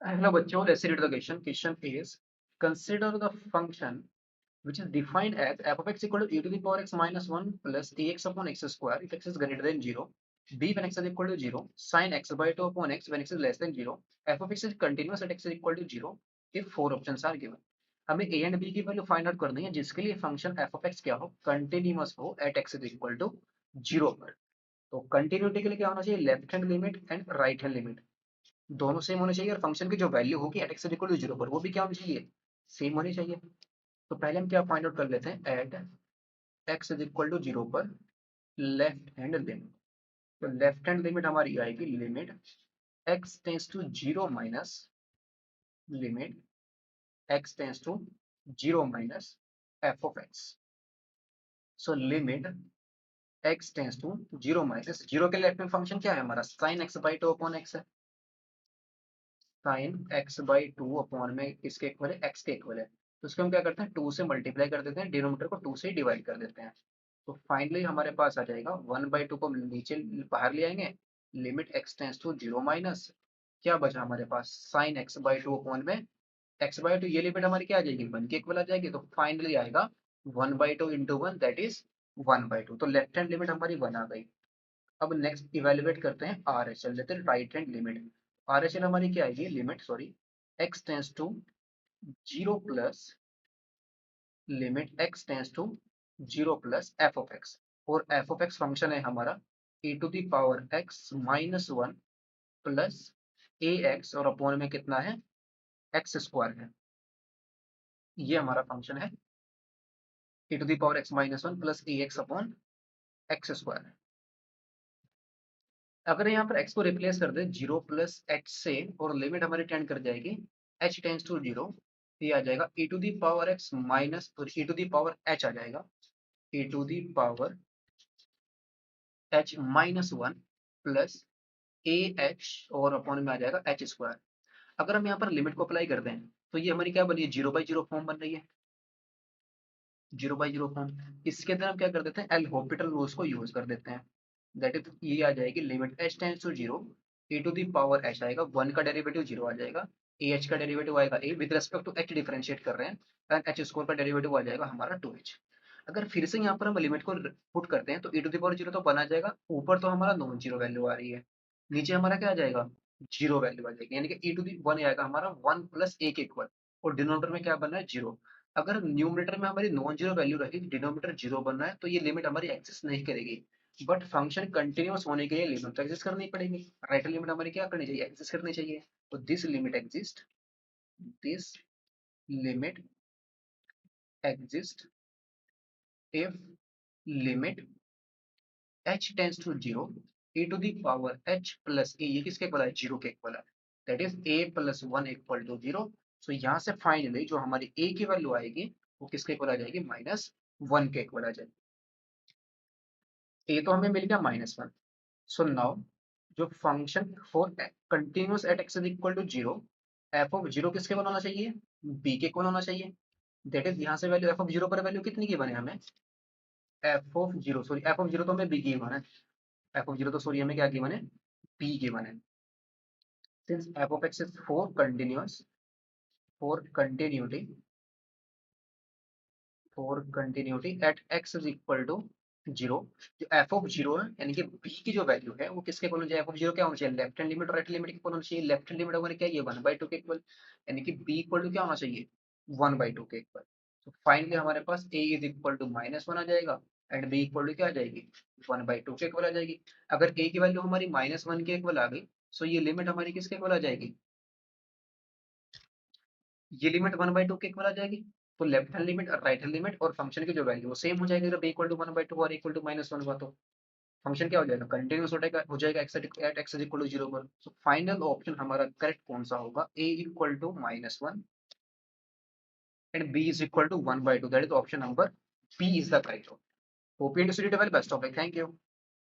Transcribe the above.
Hello बच्चों, let's read the question. Question is, consider the function which is defined as f of x equal to e to the power x minus 1 plus ax upon x square if x is greater than 0, b when x is equal to 0, sin x by 2 upon x when x is less than 0, f of x is continuous at x is equal to 0 if four options are given. हमें a and b की value find out करनी है जिसके लिए function f of x क्या हो, continuous हो at x is equal to 0 पर. तो कंटिन्यूटी के लिए क्या होना चाहिए, left hand limit and right hand limit दोनों सेम होने चाहिए और फंक्शन की जो वैल्यू होगी एट एक्स इक्वल टू 0 पर वो भी क्या होनी चाहिए, सेम होनी चाहिए. तो पहले हम क्या फाइंड आउट कर लेते हैं, at x is equal to 0 पर लेफ्ट हैंड लिमिट. तो लेफ्ट हैंड लिमिट हमारी आएगी limit x tends to 0 minus limit x tends to 0 minus f of x. So limit x tends to 0 minus 0 के left में function क्या है हमारा, sine x by 2 upon x है. Sine x by 2 upon में किसके इक्वल है, x के इक्वल है. तो इसको हम क्या करते हैं, 2 से मल्टीप्लाई कर देते हैं, डिनोमिनेटर को 2 से डिवाइड कर देते हैं. तो फाइनली हमारे पास आ जाएगा 1/2 को नीचे बाहर ले आएंगे, limit x tends to 0 minus क्या बचा हमारे पास, साइन एक्स बाई 2 अपॉन में एक्स बाई 2. ये लिमिट हमारी क्या आ जाएगी, 1 के इक्वल आ जाएगी. तो फाइनली आएगा 1/2 इंटू 1 दैट इज 1/2. तो लेफ्ट हैंड लिमिट हमारी 1 आ गई. अब नेक्स्ट इवेल्युएट करते हैं आर एच एल, लेते हैं right hand limit. R H L हमारी क्या आएगी, limit sorry x tends to 0 plus limit x tends to 0 plus f of x. और एफ ऑफ एक्स फंक्शन है हमारा e to the power x minus 1 plus a x और upon में कितना है, एक्स स्क्वायर है. ये हमारा फंक्शन है e to the power x minus 1 plus a x upon x square. अगर यहाँ पर x को रिप्लेस कर दे 0 प्लस एच से और लिमिट हमारी टेंड कर जाएगी h टेंस टू 0, ये आ जाएगा e to the power x minus e to the power h आ जाएगा e to the power h minus 1 plus a H और अपॉन में आ जाएगा एच स्क्वायर. अगर हम यहाँ पर लिमिट को अप्लाई करते हैं तो ये हमारी क्या बनी है, 0/0 फॉर्म बन रही है, 0/0 फॉर्म. इसके अंदर हम क्या कर देते हैं, एल हॉपिटल रूल्स को यूज कर देते हैं. दैट इज ये आ जाएगी limit h tends to 0, a to the power h आएगा, 1 का डेरिवेटिव 0 आ जाएगा, ए एच का डेरिवेटिव आएगा a with respect to h differentiate कर रहे हैं, एंड एच स्क्वायर का डेरिवेटिव आ जाएगा हमारा 2h. अगर फिर से यहाँ पर हम लिमिट को पुट करते हैं तो ए टू दी पावर 0 तो बना जाएगा, ऊपर तो हमारा नॉन जीरो वैल्यू आ रही है, नीचे हमारा क्या आ जाएगा, जीरो वैल्यू आ जाएगी, यानी कि ए टू दी 1 आएगा हमारा 1 प्लस ए के इक्वल, और डिनोमिनेटर में क्या बनना है, 0. अगर न्यूमरेटर में हमारी नॉन जीरो वैल्यू रही, डिनोमिनेटर 0 बनना है, तो ये लिमिट हमारी एग्जिस्ट नहीं करेगी. बट फंक्शन कंटिन्यूअस होने के लिए लिमिट तो एग्जिस्ट करनी पड़ेगी. राइट लिमिट हमारी क्या करनी चाहिए, एग्जिस्ट करनी चाहिए. तो this limit exist, this limit exist if limit h tends to 0 e to the power h plus a, ये किसके इक्वल है, 0 के इक्वल है, that is a plus 1 equal to 0. So यहाँ से फाइनली जो हमारी a की वैल्यू आएगी वो किसके इक्वल आ जाएगी, -1 के इक्वल आ जाएगी. a तो हमें मिल गया -1. सो नाउ जो function for continuous at x is equal to 0, f of 0 किसके इक्वल होना चाहिए, b के इक्वल होना चाहिए. दैट इज यहाँ से वैल्यू एफ ऑफ 0 पर वैल्यू कितनी की बने हमें, F of 0 sorry F of 0 तो हमें b की बने, एफ ऑफ 0 तो सॉरी हमें क्या की बने, b की बने. Since f of x is for continuous, for continuity, for continuity at x is equal to 0, जो एफ ऑफ 0 है यानी कि b की जो वैल्यू है वो किसके इक्वल होनी चाहिए, एफ ऑफ 0 क्या होना चाहिए, लेफ्ट हैंड लिमिट और राइट लिमिट के इक्वल होना चाहिए. लेफ्ट हैंड लिमिट हमारी क्या है, ये 1/2 के इक्वल, यानी कि b इक्वल टू क्या होना चाहिए, 1/2 के इक्वल. तो फाइनली हमारे पास a इज इक्वल टू -1 आ जाएगा एंड b इक्वल टू क्या आ जाएगी, 1/2 के इक्वल आ जाएगी. अगर a की वैल्यू हमारी -1 के इक्वल आ गई, सो ये लिमिट हमारी किसके इक्वल आ जाएगी, ये लिमिट 1/2 के इक्वल आ जाएगी. तो लेफ्ट हैंड लिमिट और राइट हैंड लिमिट और फंक्शन की जो वैल्यू वो सेम हो जाएगी. अगर b इक्वल टू 1/2 और इक्वल टू -1 हुआ तो फंक्शन क्या हो जाएगा, कंटिन्यूअस हो जाएगा एट एक्स इक्वल टू 0 पर. सो फाइनल ऑप्शन हमारा करेक्ट कौन सा होगा, a equal to -1 and b is equal to 1/2, that is option number b is the correct. Hope you understood it well, best of luck, thank you.